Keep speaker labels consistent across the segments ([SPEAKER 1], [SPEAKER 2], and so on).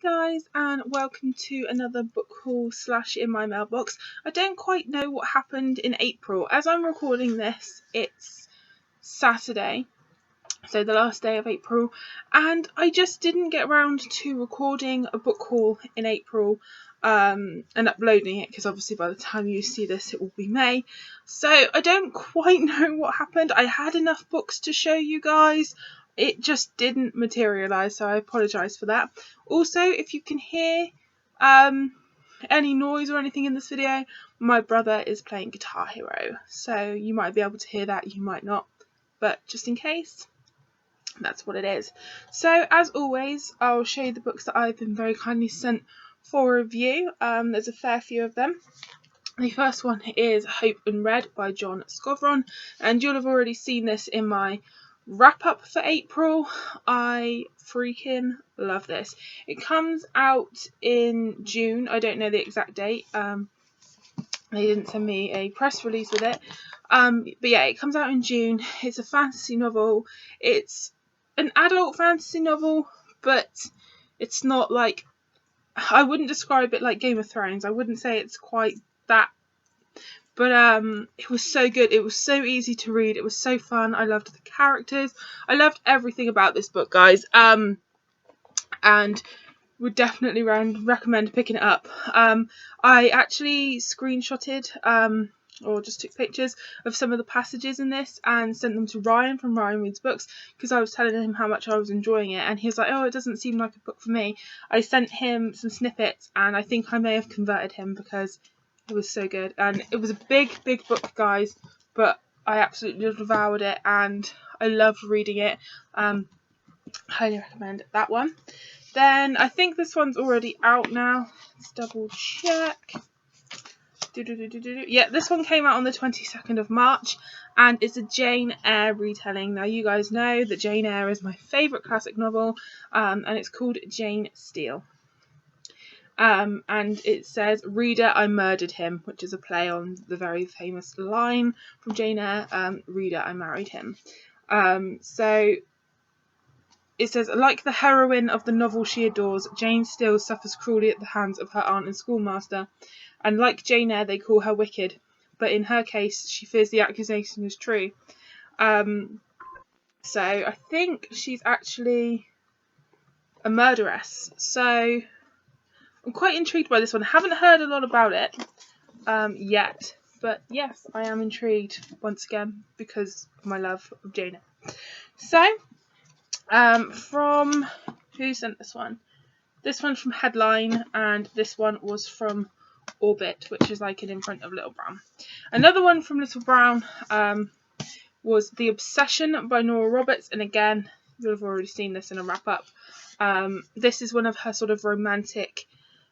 [SPEAKER 1] guys, and welcome to another book haul / in my mailbox. I don't quite know what happened in April. As I'm recording this, it's Saturday, so the last day of April, and I just didn't get around to recording a book haul in April and uploading it, because obviously by the time you see this it will be May. So I don't quite know what happened. I had enough books to show you guys. It just didn't materialise, so I apologise for that. Also, if you can hear any noise or anything in this video, my brother is playing Guitar Hero, so you might be able to hear that, you might not, but just in case, that's what it is. So as always, I'll show you the books that I've been very kindly sent for review. There's a fair few of them. The first one is Hope Unread by John Scovron, and you'll have already seen this in my wrap up for April. I freaking love this. It comes out in June. I don't know the exact date. They didn't send me a press release with it. But yeah, it comes out in June. It's a fantasy novel. It's an adult fantasy novel, but it's not like, I wouldn't describe it like Game of Thrones. I wouldn't say it's quite that. But it was so good. It was so easy to read. It was so fun. I loved the characters. I loved everything about this book, guys. And would definitely recommend picking it up. I actually screenshotted or just took pictures of some of the passages in this and sent them to Ryan from Ryan Reads Books, because I was telling him how much I was enjoying it, and he was like, oh, it doesn't seem like a book for me. I sent him some snippets, and I think I may have converted him because it was so good. And it was a big book, guys, but I absolutely devoured it and I loved reading it. Highly recommend that one. Then I think this one's already out now. Let's double check. Yeah, this one came out on the 22nd of March, and it's a Jane Eyre retelling. Now, you guys know that Jane Eyre is my favourite classic novel, and it's called Jane Steele. And it says, "Reader, I murdered him," which is a play on the very famous line from Jane Eyre, "Reader, I married him." So it says, like the heroine of the novel she adores, Jane Steele suffers cruelly at the hands of her aunt and schoolmaster, and like Jane Eyre, they call her wicked, but in her case, she fears the accusation is true. So I think she's actually a murderess. So I'm quite intrigued by this one. I haven't heard a lot about it yet, but yes, I am intrigued once again because of my love of Jane Eyre. So, from who sent this one? This one's from Headline, and this one was from Orbit, which is like an imprint of Little Brown. Another one from Little Brown was The Obsession by Nora Roberts, and again, you'll have already seen this in a wrap up. This is one of her sort of romantic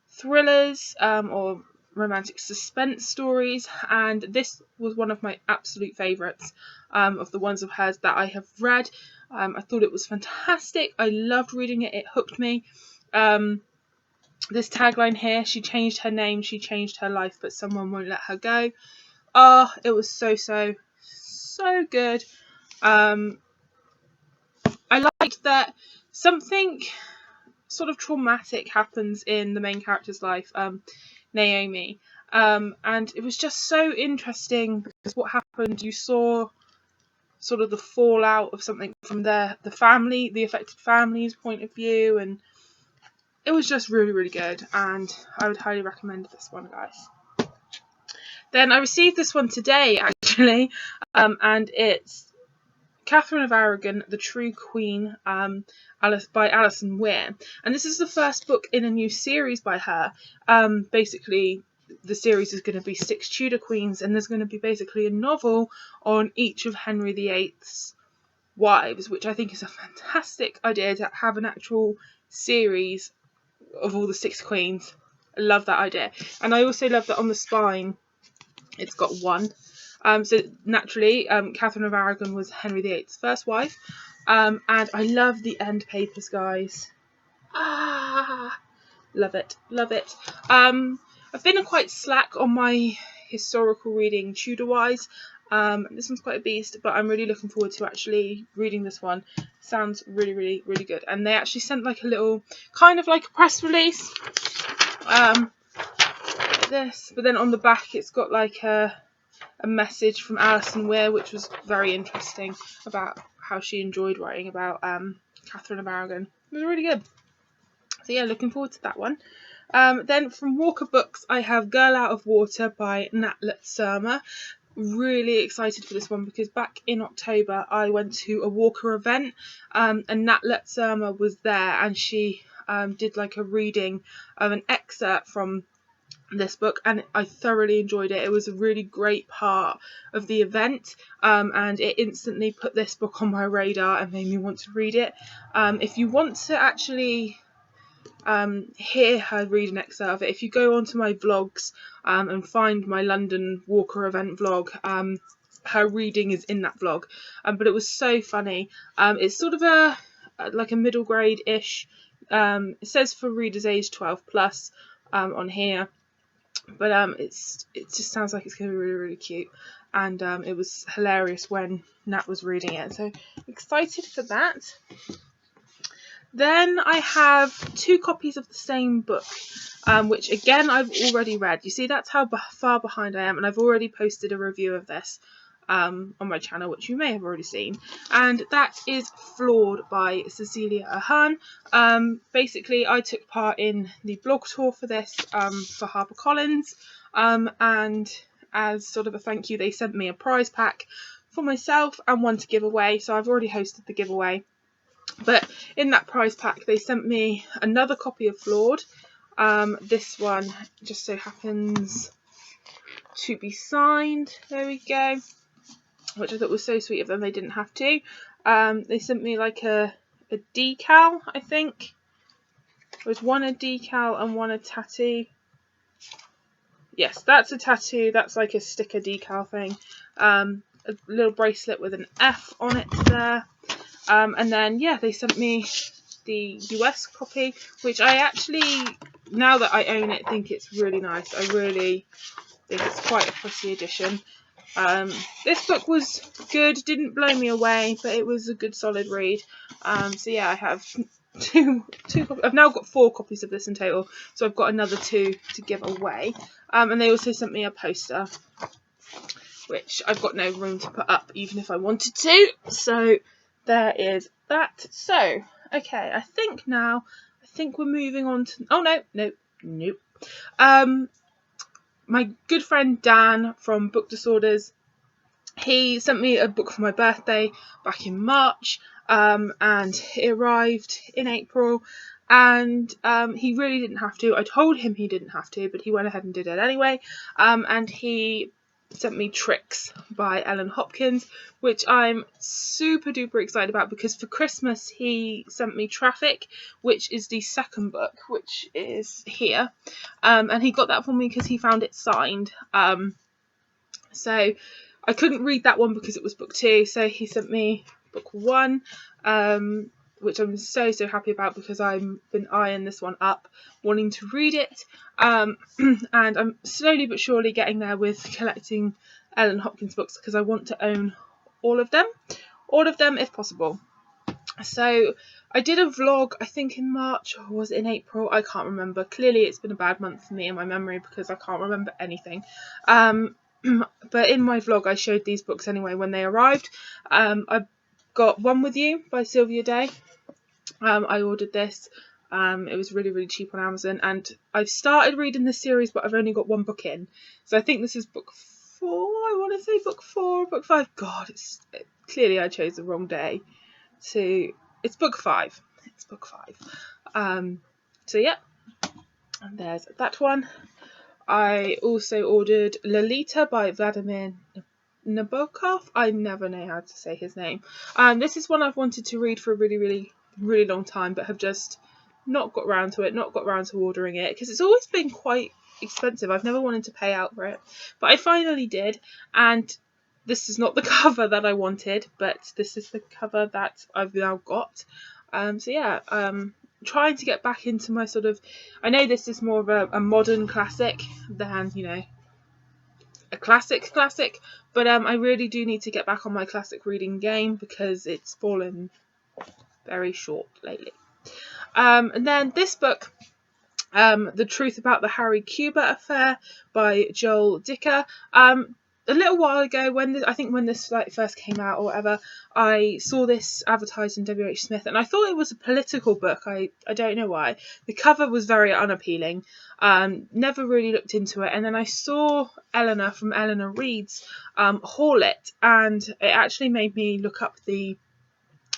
[SPEAKER 1] thrillers or romantic suspense stories, and this was one of my absolute favourites of the ones of hers that I have read. I thought it was fantastic. I loved reading it. It hooked me. This tagline here, she changed her name, she changed her life, but someone won't let her go. Oh, it was so good. I liked that something sort of traumatic happens in the main character's life, Naomi, and it was just so interesting because what happened, you saw sort of the fallout of something from the family, the affected family's point of view, and it was just really good, and I would highly recommend this one, guys. Then I received this one today, actually, and it's Catherine of Aragon, The True Queen, by Alison Weir. And this is the first book in a new series by her. Basically, the series is going to be 6 Tudor queens, and there's going to be basically a novel on each of Henry VIII's wives, which I think is a fantastic idea, to have an actual series of all the 6 queens. I love that idea. And I also love that on the spine it's got 1. So naturally, Catherine of Aragon was Henry VIII's first wife. And I love the end papers, guys. Love it. I've been quite slack on my historical reading Tudor-wise. This one's quite a beast, but I'm really looking forward to actually reading this one. Sounds really, really, really good. And they actually sent like a little, kind of like a press release, like this. But then on the back, it's got like a message from Alison Weir, which was very interesting about how she enjoyed writing about Catherine of Aragon. It was really good. So yeah, looking forward to that one. Then from Walker Books, I have Girl Out of Water by Nat Lutzerma. Really excited for this one because back in October I went to a Walker event, and Nat Lutzerma was there, and she did like a reading of an excerpt from this book, and I thoroughly enjoyed it. It was a really great part of the event, and it instantly put this book on my radar and made me want to read it. If you want to actually hear her read an excerpt of it, if you go onto my vlogs and find my London Walker event vlog, her reading is in that vlog, but it was so funny. It's sort of a like a middle grade ish, it says for readers age 12 plus on here, but it just sounds like it's going to be really, really cute, and it was hilarious when Nat was reading it, so excited for that. Then I have 2 copies of the same book, which again I've already read. You see, that's how far behind I am, and I've already posted a review of this on my channel, which you may have already seen, and that is Flawed by Cecilia Ahern. Basically, I took part in the blog tour for this for HarperCollins, and as sort of a thank you, they sent me a prize pack for myself and one to give away, so I've already hosted the giveaway. But in that prize pack, they sent me another copy of Flawed. This one just so happens to be signed. There we go. Which I thought was so sweet of them. They didn't have to. They sent me like a decal, I think. There was one a decal and one a tattoo. Yes, that's a tattoo. That's like a sticker decal thing. A little bracelet with an F on it there. And then, yeah, they sent me the US copy, which I actually, now that I own it, think it's really nice. I really think it's quite a pretty edition. This book was good, didn't blow me away, but it was a good solid read. So yeah, I have two copies. I've now got 4 copies of this in total, so I've got another 2 to give away. And they also sent me a poster, which I've got no room to put up, even if I wanted to. So there is that. So, okay, I think we're moving on to... Oh, nope. My good friend Dan from Book Disorders, he sent me a book for my birthday back in March, and it arrived in April, and he really didn't have to. I told him he didn't have to, but he went ahead and did it anyway, and he sent me Tricks by Ellen Hopkins, which I'm super duper excited about because for Christmas he sent me Traffic, which is the second book, which is here, and he got that for me because he found it signed. So I couldn't read that one because it was book 2, so he sent me book 1, which I'm so happy about because I've been eyeing this one up, wanting to read it, and I'm slowly but surely getting there with collecting Ellen Hopkins books because I want to own all of them if possible. So I did a vlog, I think in March, or was it in April? I can't remember. Clearly it's been a bad month for me in my memory because I can't remember anything. But in my vlog I showed these books anyway when they arrived. I got One With You by Sylvia Day. I ordered this. It was really, really cheap on Amazon, and I've started reading this series, but I've only got 1 book in. So I think this is book 4. I want to say book 4, book 5. God, clearly I chose the wrong day. It's book 5. It's book 5. So yeah, and there's that one. I also ordered Lolita by Vladimir Nabokov. I never know how to say his name. This is one I've wanted to read for a really, really, really long time, but have just not got round to it, not got round to ordering it, because it's always been quite expensive. I've never wanted to pay out for it, but I finally did, and this is not the cover that I wanted, but this is the cover that I've now got. So yeah, trying to get back into my sort of... I know this is more of a modern classic than, you know, a classic, but I really do need to get back on my classic reading game because it's fallen very short lately. And then this book, The Truth About the Harry Cuba Affair by Joel Dicker. A little while ago, when this first came out or whatever, I saw this advertised in WH Smith, and I thought it was a political book. I don't know why. The cover was very unappealing. Never really looked into it, and then I saw Eleanor from Eleanor Reads haul it, and it actually made me look up the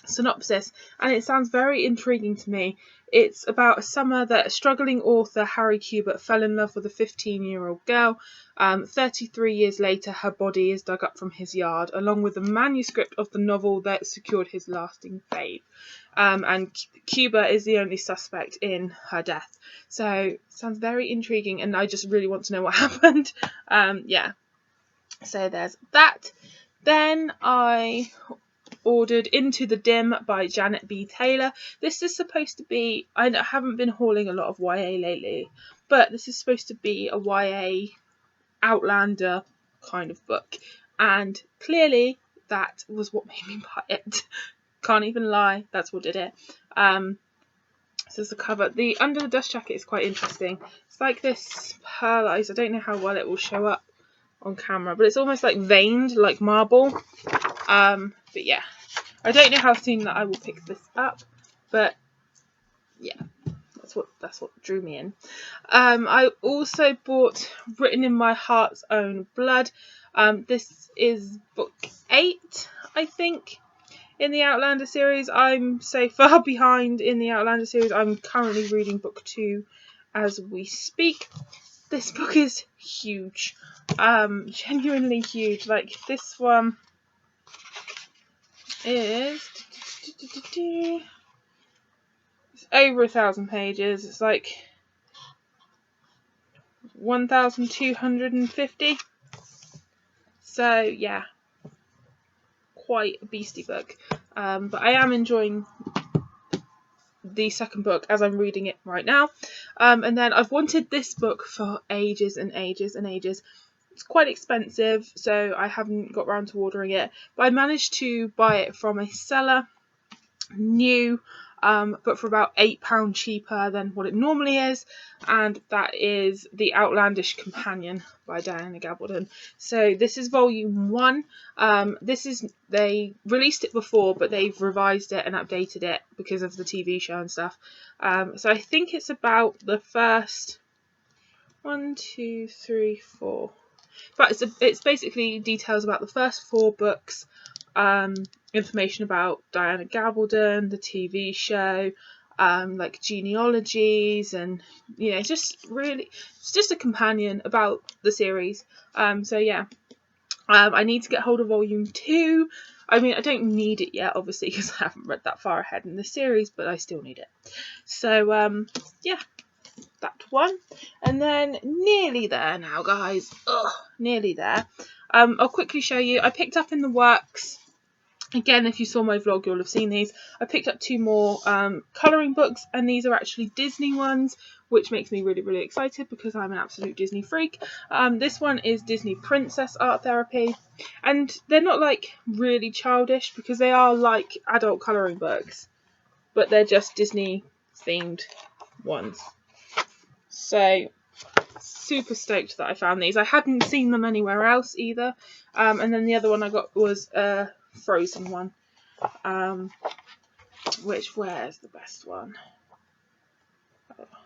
[SPEAKER 1] synopsis, and it sounds very intriguing to me. It's about a summer that struggling author Harry Cuba fell in love with a 15-year-old girl. 33 years later, her body is dug up from his yard, along with the manuscript of the novel that secured his lasting fame. And Cuba is the only suspect in her death. So, sounds very intriguing, and I just really want to know what happened. Yeah. So there's that. Then I ordered Into the Dim by Janet B. Taylor. This is supposed to be, I haven't been hauling a lot of YA lately, but this is supposed to be a YA Outlander kind of book, and clearly that was what made me buy it. Can't even lie, that's what did it. So there's the cover. The Under the Dust Jacket is quite interesting. It's like this pearlized, I don't know how well it will show up on camera, but it's almost like veined like marble. But yeah, I don't know how soon that I will pick this up, but yeah, that's what drew me in. I also bought Written in My Heart's Own Blood. This is book 8, I think, in the Outlander series. I'm so far behind in the Outlander series. I'm currently reading book 2 as we speak. This book is huge, genuinely huge. Like, this one is it's over 1,000 pages. It's like 1,250. So yeah, quite a beastly book. But I am enjoying the second book as I'm reading it right now. And then I've wanted this book for ages and ages and ages. It's quite expensive, so I haven't got round to ordering it, but I managed to buy it from a seller, new, but for about £8 cheaper than what it normally is, and that is The Outlandish Companion by Diana Gabaldon. So this is volume 1. They released it before, but they've revised it and updated it because of the TV show and stuff. So I think it's about the first 1, 2, 3, 4. But it's basically details about the first 4 books, information about Diana Gabaldon, the TV show, like genealogies, and it's just a companion about the series. So yeah, I need to get hold of volume 2. I mean, I don't need it yet, obviously, because I haven't read that far ahead in the series, but I still need it. So yeah, that one. And then nearly there now, guys. Nearly there. I'll quickly show you. I picked up in the works, again, if you saw my vlog, you'll have seen these. I picked up 2 more colouring books, and these are actually Disney ones, which makes me really, really excited because I'm an absolute Disney freak. This one is Disney Princess Art Therapy, and they're not like really childish because they are like adult colouring books, but they're just Disney themed ones. So super stoked that I found these. I hadn't seen them anywhere else either. And then the other one I got was a Frozen one. Where's the best one?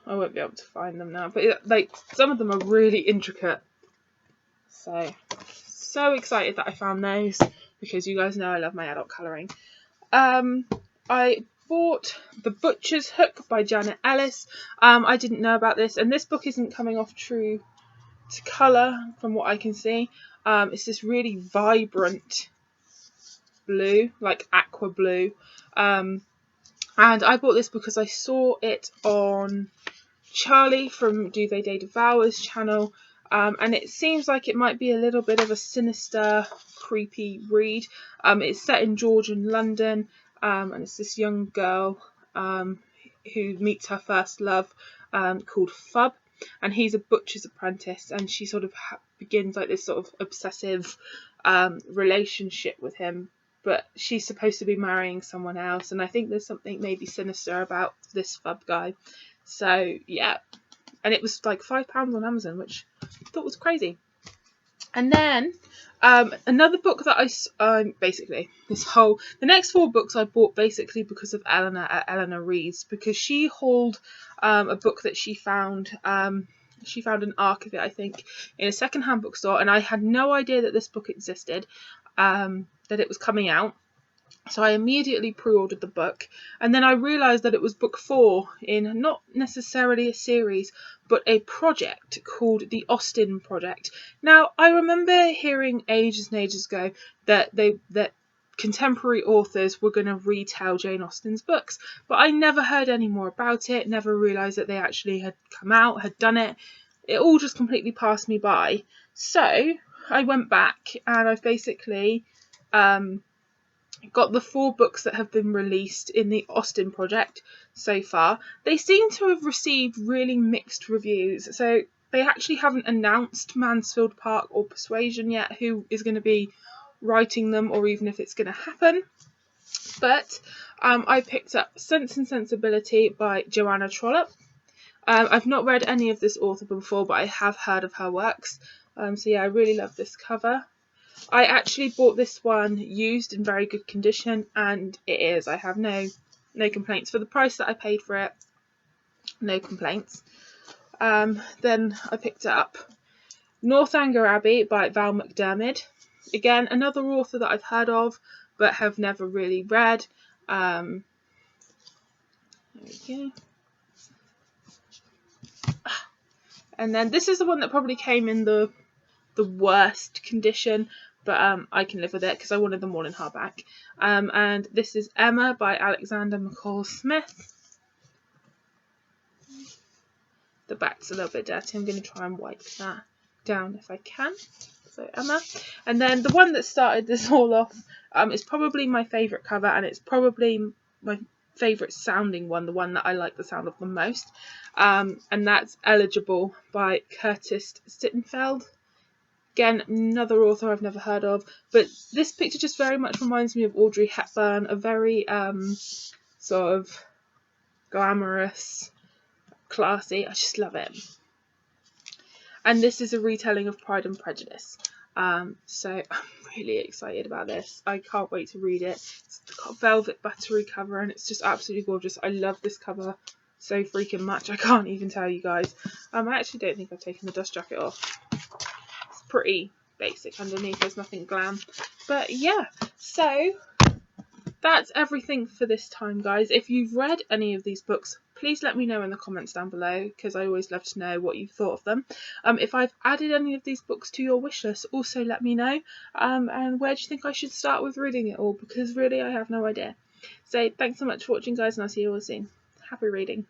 [SPEAKER 1] I won't be able to find them now. But like, some of them are really intricate. So excited that I found those, because you guys know I love my adult colouring. I bought The Butcher's Hook by Janet Ellis. I didn't know about this, and this book isn't coming off true to colour from what I can see. It's this really vibrant blue, like aqua blue. And I bought this because I saw it on Charlie from Do They Day Devour's channel. And it seems like it might be a little bit of a sinister, creepy read. It's set in Georgian London. And it's this young girl who meets her first love, called Fub. and he's a butcher's apprentice, and she sort of begins like this sort of obsessive relationship with him, but she's supposed to be marrying someone else, and I think there's something maybe sinister about this fub guy. So yeah, and it was like £5 on Amazon, which I thought was crazy. And then another book that basically the next 4 books I bought basically because of Eleanor at Eleanor Reads, because she hauled a book that she found. She found an arc of it, I think, in a secondhand bookstore, and I had no idea that this book existed, that it was coming out. So I immediately pre-ordered the book, and then I realised that it was book 4 in not necessarily a series, but a project called the Austen Project. Now, I remember hearing ages and ages ago that contemporary authors were going to retell Jane Austen's books, but I never heard any more about it, never realised that they actually had come out, had done it. It all just completely passed me by. So I went back, and I've basically got the 4 books that have been released in the Austen Project so far. They seem to have received really mixed reviews. So they actually haven't announced Mansfield Park or Persuasion yet, who is going to be writing them, or even if it's going to happen. But I picked up Sense and Sensibility by Joanna Trollope. I've not read any of this author before, but I have heard of her works. So yeah, I really love this cover. I actually bought this one used in very good condition, and it is. I have no complaints for the price that I paid for it. No complaints. Then I picked up Northanger Abbey by Val McDermid. Again, another author that I've heard of but have never really read. There we go. And then this is the one that probably came in the worst condition, but I can live with it because I wanted them all in hardback. And this is Emma by Alexander McCall Smith. The back's a little bit dirty. I'm going to try and wipe that down if I can. So Emma. And then the one that started this all off is probably my favourite cover, and it's probably my favourite sounding one, the one that I like the sound of the most. And that's Eligible by Curtis Sittenfeld. Again, another author I've never heard of, but this picture just very much reminds me of Audrey Hepburn, a very sort of glamorous, classy. I just love it. And this is a retelling of Pride and Prejudice. So I'm really excited about this. I can't wait to read it. It's got a velvet buttery cover, and it's just absolutely gorgeous. I love this cover so freaking much. I can't even tell you guys. I actually don't think I've taken the dust jacket off. Pretty basic underneath, there's nothing glam, but yeah, so that's everything for this time, guys. If you've read any of these books, please let me know in the comments down below, because I always love to know what you've thought of them. If I've added any of these books to your wish list, also let me know. And where do you think I should start with reading it all, because really I have no idea. So thanks so much for watching, guys, and I'll see you all soon. Happy reading.